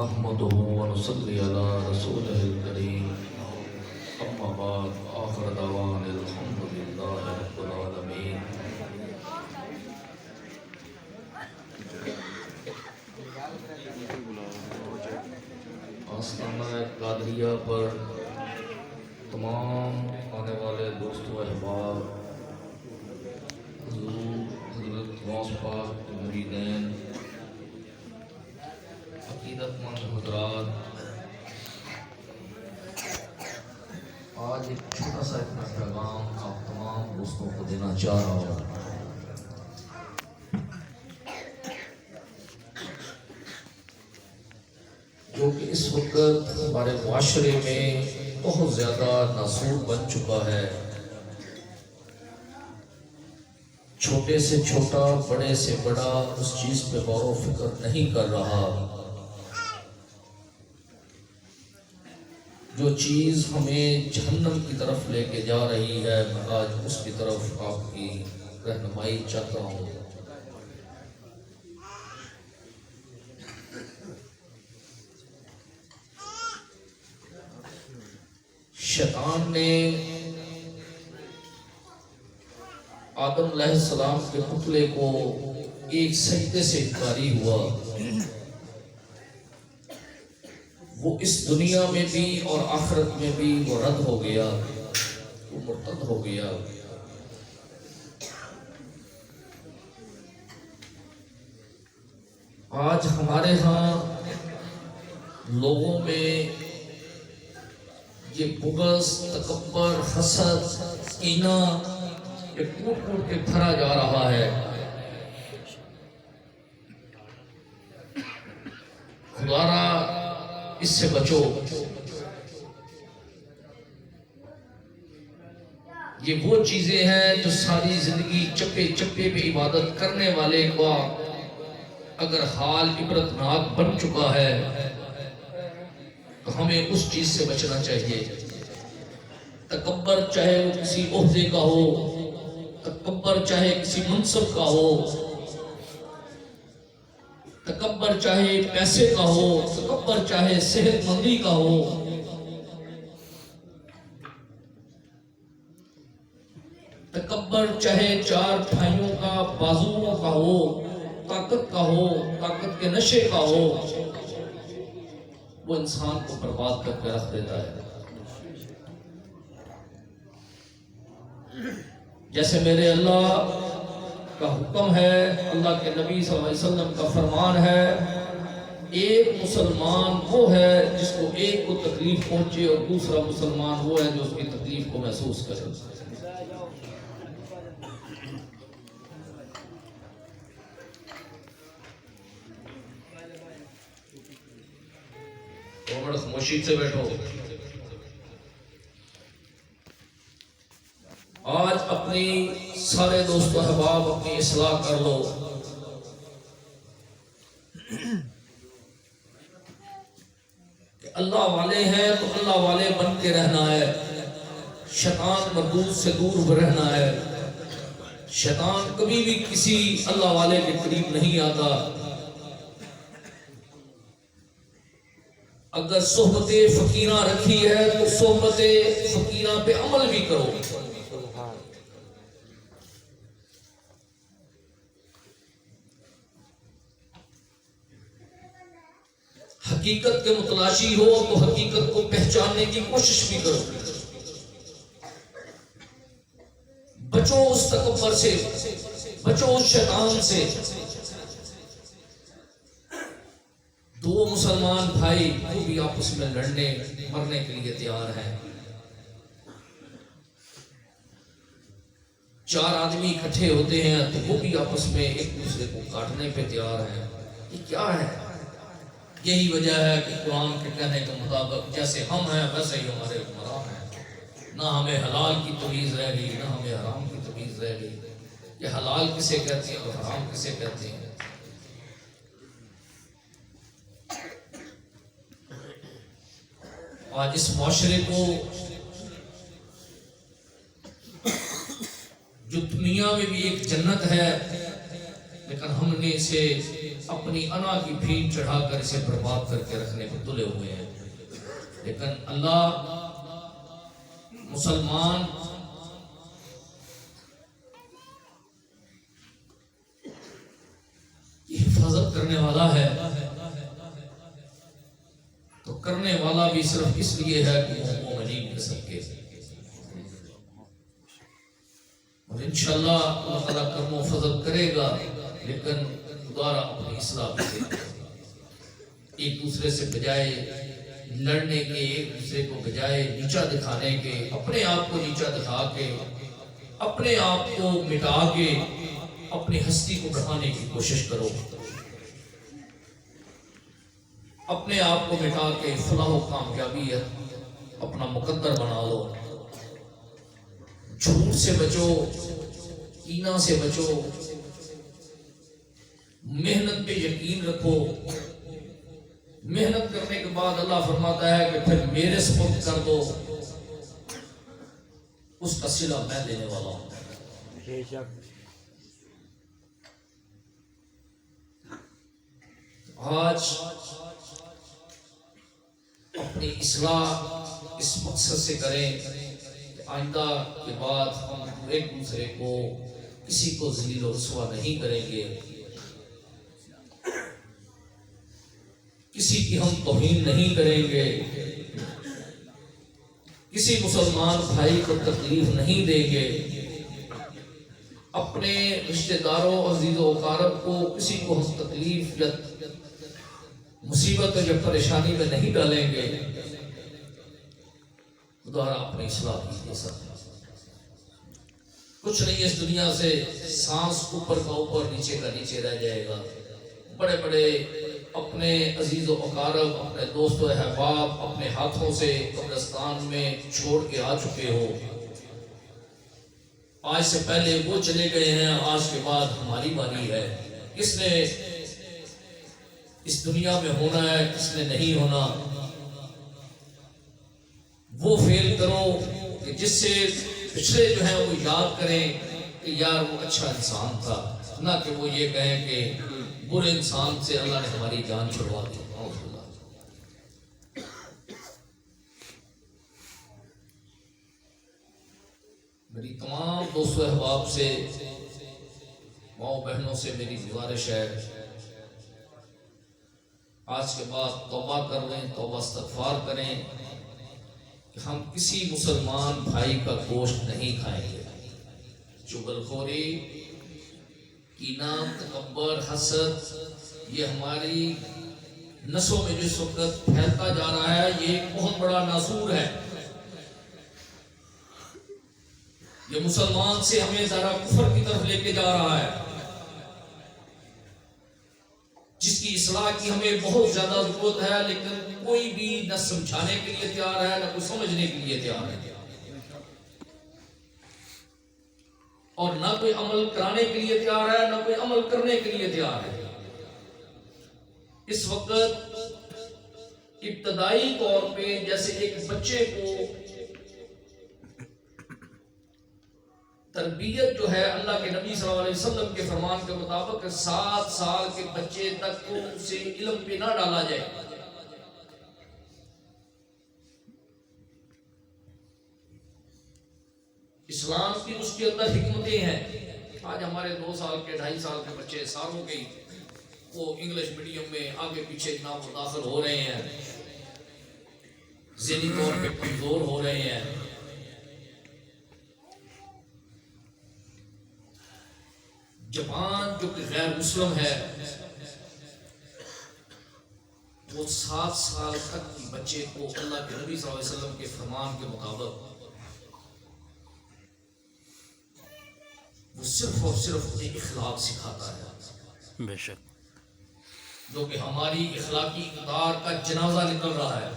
نحمده ونصلي على رسوله الكريم أما بعد آخر دعوانا الحمد لله رب العالمين. آستانہ قادریہ پر تمام آنے والے دوستوں احباب، حضور حضرت غوث پاک کے مریدین، عقیدت مند حضرات، آج ایک چھوٹا سا اپنا پیغام آپ تمام دوستوں کو دینا چاہ رہا ہوں. جو کہ اس وقت ہمارے معاشرے میں بہت زیادہ ناسور بن چکا ہے. چھوٹے سے چھوٹا، بڑے سے بڑا اس چیز پہ غور و فکر نہیں کر رہا. جو چیز ہمیں جہنم کی طرف لے کے جا رہی ہے، میں آج اس کی طرف آپ کی رہنمائی چاہتا ہوں. شیطان نے آدم علیہ السلام کے پتلے کو ایک سجدے سے انکاری ہوا. وہ اس دنیا میں بھی اور آخرت میں بھی وہ رد ہو گیا، وہ مرتد ہو گیا. آج ہمارے ہاں لوگوں میں یہ بغض، تکبر، حسد، کینہ یہ کوٹ کوٹ کے بھرا جا رہا ہے. خدارا اس سے بچو. یہ وہ چیزیں ہیں جو ساری زندگی چپے چپے پہ عبادت کرنے والے کا اگر حال عبرتناک بن چکا ہے تو ہمیں اس چیز سے بچنا چاہیے. تکبر چاہے وہ کسی عہدے کا ہو، تکبر چاہے کسی منصب کا ہو، تکبر چاہے پیسے کا ہو، تکبر چاہے صحت مندی کا ہو، تکبر چاہے چار بھائیوں کا بازوؤں کا ہو، طاقت کا ہو، طاقت کے نشے کا ہو، وہ انسان کو برباد کر کے رکھ دیتا ہے. جیسے میرے اللہ کا حکم ہے، اللہ کے نبی صلی اللہ علیہ وسلم کا فرمان ہے، ایک مسلمان وہ ہے جس کو ایک کو تکلیف پہنچے اور دوسرا مسلمان وہ ہے جو اس کی تکلیف کو محسوس کرے. دو منٹ خاموشی سے بیٹھو. آج اپنی سارے دوست و احباب اپنی اصلاح کر لو. کہ اللہ والے ہیں تو اللہ والے بن کے رہنا ہے. شیطان مردود سے دور رہنا ہے. شیطان کبھی بھی کسی اللہ والے کے قریب نہیں آتا. اگر صحبت فقیرہ رکھی ہے تو صحبت فقیرہ پہ عمل بھی کرو. حقیقت کے متلاشی ہو تو حقیقت کو پہچاننے کی کوشش بھی کرو. بچو اس تکبر سے، بچو اس شیطان سے. دو مسلمان بھائی وہ بھی آپس میں لڑنے مرنے کے لیے تیار ہیں. چار آدمی اکٹھے ہوتے ہیں تو وہ بھی آپس میں ایک دوسرے کو کاٹنے پہ تیار ہیں. یہ کیا ہے؟ یہی وجہ ہے کہ قرآن کے کہنے کے مطابق جیسے ہم ہیں ویسے ہی ہمارے حکمران ہیں. نہ ہمیں حلال کی تمیز رہ گئی، نہ ہمیں حرام کی تمیز رہ گئی. یہ حلال کسے کہتے ہیں اور حرام کسے کہتے ہیں. آج اس معاشرے کو جو دنیا میں بھی ایک جنت ہے لیکن ہم نے اسے اپنی انا کی بھین چڑھا کر اسے برباد کر کے رکھنے پہ تلے ہوئے ہیں. لیکن اللہ مسلمان کی حفاظت کرنے والا ہے، تو کرنے والا بھی صرف اس لیے ہے کہ وہ مومنین کے صدقے، اور انشاءاللہ اللہ تعالیٰ کرم و فضل کرے گا. لیکن دوبارہ اپنی اصلاح کرے گا. ایک دوسرے سے بجائے لڑنے کے، ایک دوسرے کو بجائے نیچا دکھانے کے، اپنے آپ کو نیچا دکھا کے، اپنے آپ کو مٹا کے اپنی ہستی کو بڑھانے کی کوشش کرو. اپنے آپ کو مٹا کے فلاح و کامیابی ہے اپنا مقدر بنا لو. جھوٹ سے بچو، کینہ سے بچو، محنت پہ یقین رکھو. محنت کرنے کے بعد اللہ فرماتا ہے کہ پھر میرے سپرد کر دو، اس کا صلہ میں دینے والا ہوں. آج اپنی اصلاح اس مقصد سے کریں کہ آئندہ کے بعد ہم ایک دوسرے کو، کسی کو ذلیل و رسوا نہیں کریں گے، کسی کی ہم توہین نہیں کریں گے، کسی مسلمان بھائی کو تکلیف نہیں دیں گے، اپنے رشتہ داروں، عزیز و اقارب کو کسی کو ہم تکلیف یا مصیبت یا پریشانی میں نہیں ڈالیں گے. دوبارہ اپنی اصلاح کیجیے. کچھ نہیں اس دنیا سے، سانس اوپر کا اوپر، نیچے کا نیچے رہ جائے گا. بڑے بڑے اپنے عزیز و اقارب، اپنے دوست و احباب اپنے ہاتھوں سے قبرستان میں چھوڑ کے آ چکے ہو. آج سے پہلے وہ چلے گئے ہیں، آج کے بعد ہماری باری ہے. کس نے اس دنیا میں ہونا ہے، کس نے نہیں ہونا. وہ فیل کرو کہ جس سے پچھلے جو ہیں وہ یاد کریں کہ یار وہ اچھا انسان تھا، نہ کہ وہ یہ کہیں کہ برے انسان سے اللہ نے ہماری جان چھڑوا دی. میری تمام دوست و احباب سے، ماؤں بہنوں سے میری گزارش ہے، آج کے بعد توبہ کر لیں، توبہ استغفار کریں کہ ہم کسی مسلمان بھائی کا گوشت نہیں کھائیں گے. چغلخوری، کینہ، تکبر، حسد، یہ ہماری نسوں میں جس وقت پھیلتا جا رہا ہے، یہ ایک بہت بڑا ناسور ہے. یہ مسلمان سے ہمیں ذرا کفر کی طرف لے کے جا رہا ہے، جس کی اصلاح کی ہمیں بہت زیادہ ضرورت ہے. لیکن کوئی بھی نہ سمجھانے کے لیے تیار ہے، نہ کوئی سمجھنے کے لیے تیار ہے، اور نہ کوئی عمل کرانے کے لیے تیار ہے، نہ کوئی عمل کرنے کے لیے تیار ہے. اس وقت ابتدائی طور پہ جیسے ایک بچے کو تربیت جو ہے اللہ کے نبی صلی اللہ علیہ وسلم کے فرمان کے مطابق 7 سال کے بچے تک کو اسے علم پہ نہ ڈالا جائے. اسلام کی اس کے اندر حکمتیں ہیں. آج ہمارے 2 سال کے 2.5 سال کے بچے، سالوں کے، وہ انگلش میڈیم میں آگے پیچھے جناب داخل ہو رہے ہیں، ذہنی طور پہ کمزور ہو رہے ہیں. جاپان جو کہ غیر مسلم ہے، وہ 7 سال تک کی بچے کو اللہ کے نبی صلی اللہ علیہ وسلم کے فرمان کے مطابق وہ صرف اور صرف انہیں اخلاق سکھاتا ہے. بے شک جو کہ ہماری اخلاقی اقدار کا جنازہ نکل رہا ہے.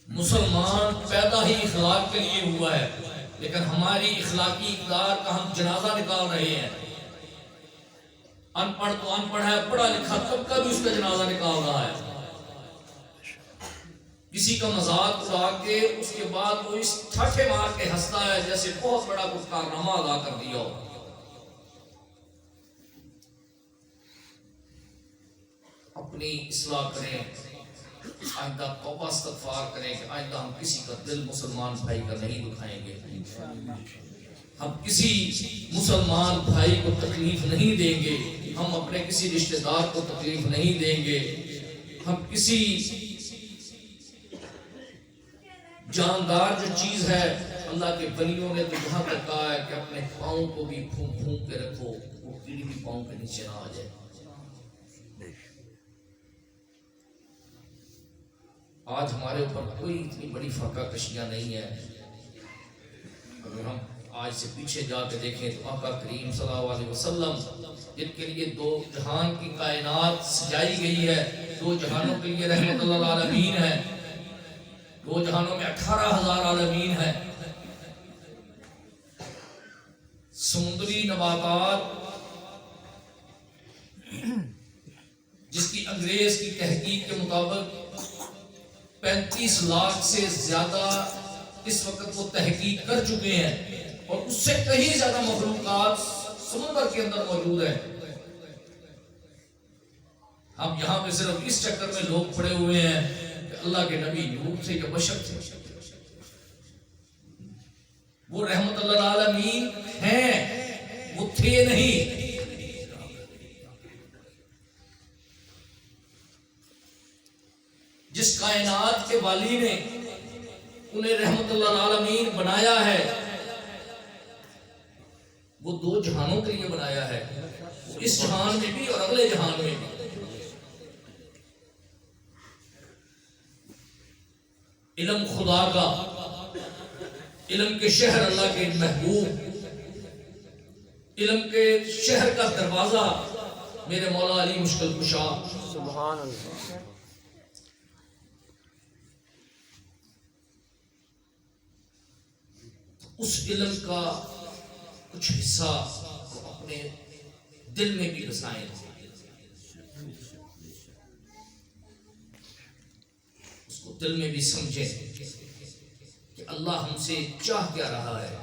مسلمان پیدا ہی اخلاق کے لیے ہوا ہے، لیکن ہماری اخلاقی اقدار کا ہم جنازہ نکال رہے ہیں. ان پڑھ تو ان پڑھ ہے، پڑھا لکھا طبقہ بھی اس کا جنازہ نکال رہا ہے. کسی کا مذاق اڑا کے اس کے بعد وہ اس ٹھاٹھے مار کے ہنستا ہے جیسے بہت بڑا کچھ کارنامہ ادا کر دیا ہو. اپنی اصلاح کریں، آئندہ توبہ استغفار کریں کہ آئندہ ہم کسی کا دل مسلمان بھائی کا نہیں دکھائیں گے، ہم کسی مسلمان بھائی کو تکلیف نہیں دیں گے، ہم اپنے کسی رشتہ دار کو تکلیف نہیں دیں گے، ہم کسی جاندار جو چیز ہے، اللہ کے ولیوں نے تو یہاں تک کہا ہے کہ اپنے پاؤں کو بھی پھونک پھونک کے رکھو، وہ کیڑی بھی پاؤں کے نیچے نہ آ جائے۔ آج ہمارے اوپر کوئی اتنی بڑی فاقہ کشیاں نہیں ہے، اگر ہم آج سے پیچھے جا کے دیکھیں تو آقا کریم صلی اللہ علیہ وسلم جن کے لیے دو جہان کی کائنات سجائی گئی ہے، دو جہانوں کے لیے رحمت اللہ العالمین ہے، دو جہانوں میں 18,000 عالمین ہے، سمندری نباتات جس کی انگریز کی تحقیق کے مطابق 35 لاکھ سے زیادہ اس وقت وہ تحقیق کر چکے ہیں، اور اس سے کہیں زیادہ مخلوقات سمندر کے اندر موجود ہیں۔ ہم یہاں پہ صرف اس چکر میں لوگ پڑے ہوئے ہیں کہ اللہ کے نبی نور تھے یا بشر تھے، وہ رحمت اللہ العالمین ہیں، وہ تھے نہیں۔ جس کائنات کے والی نے انہیں رحمت اللہ العالمین بنایا ہے، وہ دو جہانوں کے لیے بنایا ہے، اس جہان میں بھی اور اگلے جہان میں بھی۔ علم خدا کا، علم کے شہر اللہ کے محبوب، علم کے شہر کا دروازہ میرے مولا علی مشکل کشا، سبحان اللہ۔ اس علم کا کچھ حصہ وہ اپنے دل میں بھی بسائیں، اس کو دل میں بھی سمجھیں کہ اللہ ہم سے چاہ کیا رہا ہے۔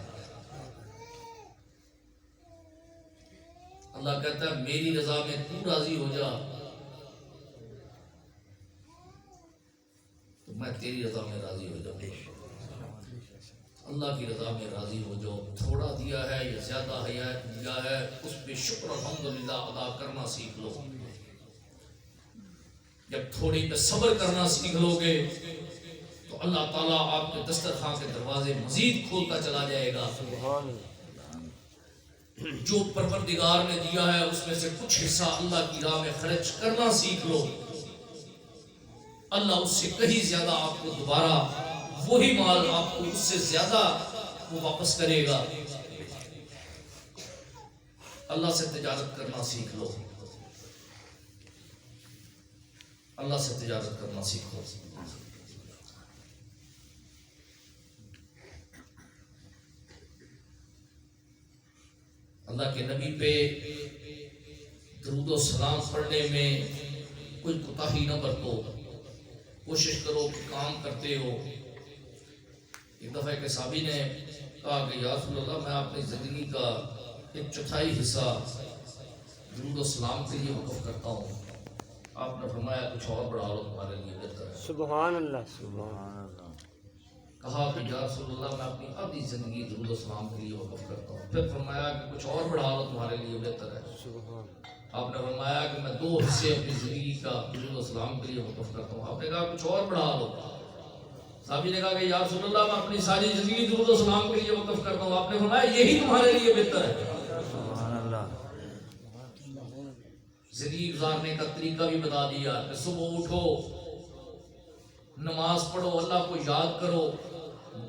اللہ کہتا ہے میری رضا میں تو راضی ہو جا تو میں تیری رضا میں راضی ہو جاؤں گا۔ اللہ کی رضا میں راضی ہو جاؤ، تھوڑا دیا ہے یا زیادہ دیا ہے اس پہ شکر الحمدللہ ادا کرنا سیکھ لو۔ جب تھوڑی پہ صبر کرنا سیکھ لو گے تو اللہ تعالیٰ آپ کے دسترخوان کے دروازے مزید کھولتا چلا جائے گا۔ جو پروردگار نے دیا ہے اس میں سے کچھ حصہ اللہ کی راہ میں خرچ کرنا سیکھ لو، اللہ اس سے کہیں زیادہ آپ کو دوبارہ وہی مال آپ کو اس سے زیادہ وہ واپس کرے گا۔ اللہ سے تجارت کرنا سیکھ لو، اللہ سے تجارت کرنا سیکھو۔ اللہ کے نبی پہ درود و سلام پڑھنے میں کوئی کوتاہی نہ برتو، کوشش کرو کہ کام کرتے ہو۔ ایک دفعہ ایک صحابی نے کہا کہ یا رسول اللہ میں اپنی زندگی کا 1/4 حصہ درود و سلام کے لیے وقف کرتا ہوں۔ آپ نے فرمایا کچھ اور بڑھا لو تمہارے لیے بہتر ہے۔ سبحان اللہ، سبحان اللہ۔ کہا کہ یا رسول اللہ میں اپنی آدھی زندگی درود و سلام کے لیے وقف کرتا ہوں۔ پھر فرمایا کہ کچھ اور بڑھا لو تمہارے لیے بہتر ہے۔ سبحان۔ آپ نے فرمایا کہ میں 2 حصے اپنی زندگی کا درود و سلام کے لیے وقف کرتا ہوں۔ آپ نے کہا کچھ اور بڑھا لو۔ صحابی نے کہا کہ یا رسول اللہ میں اپنی ساری زندگی درود و سلام کے لیے وقف کرتا ہوں۔ آپ نے فرمایا یہی تمہارے لیے بہتر ہے۔ سبحان اللہ۔ زندگی گزارنے کا طریقہ بھی بتا دیا کہ صبح اٹھو، نماز پڑھو، اللہ کو یاد کرو،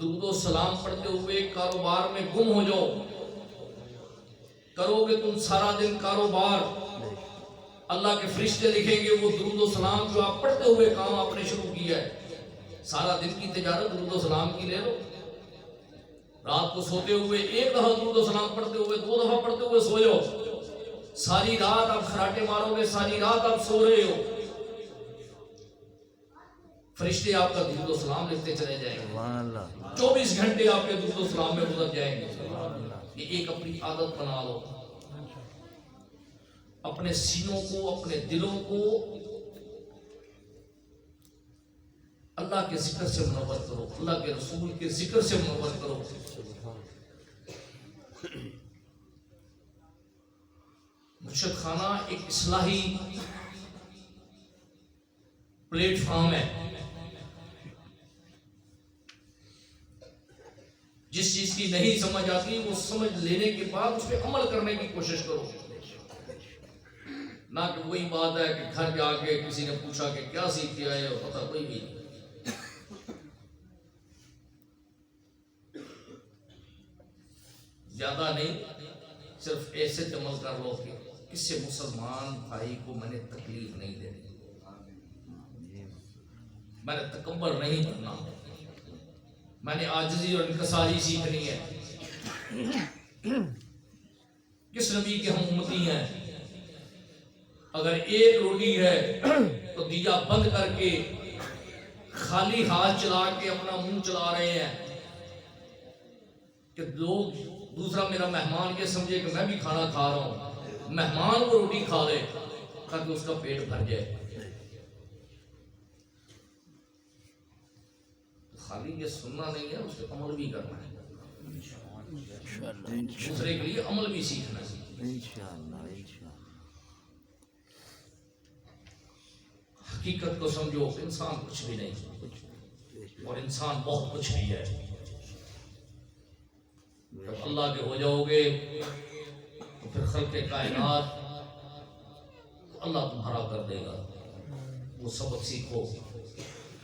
درود و سلام پڑھتے ہوئے کاروبار میں گم ہو جاؤ۔ کرو گے تم سارا دن کاروبار، اللہ کے فرشتے لکھیں گے وہ درود و سلام جو آپ پڑھتے ہوئے کام آپ نے شروع کیا ہے۔ سارا دن کی تجارت درود و سلام کی لے لو۔ رات کو سوتے ہوئے 1 دفعہ درود و سلام پڑھتے ہوئے 2 دفعہ پڑھتے ہوئے سو جاؤ۔ ساری رات آپ خراٹے مارو گے، ساری رات آپ سو رہے ہو، فرشتے آپ کا درود و سلام لکھتے چلے جائیں گے۔ 24 گھنٹے آپ کے درود و سلام میں گزر جائیں گے۔ یہ ایک اپنی عادت بنا لو، اپنے سینوں کو، اپنے دلوں کو اللہ کے ذکر سے منور کرو، اللہ کے رسول کے ذکر سے منور کرو۔ مرشد خانہ ایک اصلاحی پلیٹ فارم ہے، جس چیز کی نہیں سمجھ آتی وہ سمجھ لینے کے بعد اس پہ عمل کرنے کی کوشش کرو، نہ کہ وہی بات ہے کہ گھر جا کے کسی نے پوچھا کہ کیا سیکھ کے آئے ہو، پتہ کوئی بھی نہیں۔ زیادہ نہیں، صرف ایسے عمل کر لو کہ کسی مسلمان بھائی کو میں نے تکلیف نہیں دینی، میں نے تکبر نہیں کرنا، میں نے عاجزی اور انکساری سیکھنی ہے۔ کس نبی کے ہم امتی ہیں؟ اگر ایک روٹی ہے تو دیا بند کر کے خالی ہاتھ چلا کے اپنا منہ چلا رہے ہیں کہ لوگ دوسرا میرا مہمان یہ سمجھے کہ میں بھی کھانا کھا رہا ہوں، مہمان وہ روٹی کھا لے تاکہ اس کا پیٹ بھر جائے۔ خالی یہ سننا نہیں ہے، اس پہ عمل بھی کرنا ہے، دوسرے کے لیے عمل بھی سیکھنا ہے۔ حقیقت کو سمجھو، انسان کچھ بھی نہیں اور انسان بہت کچھ بھی ہے۔ جب اللہ کے ہو جاؤ گے تو پھر خلق کائنات اللہ تمہارا کر دے گا۔ وہ سبق سیکھو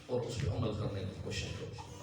اور اس پہ عمل کرنے کی کوشش کرو۔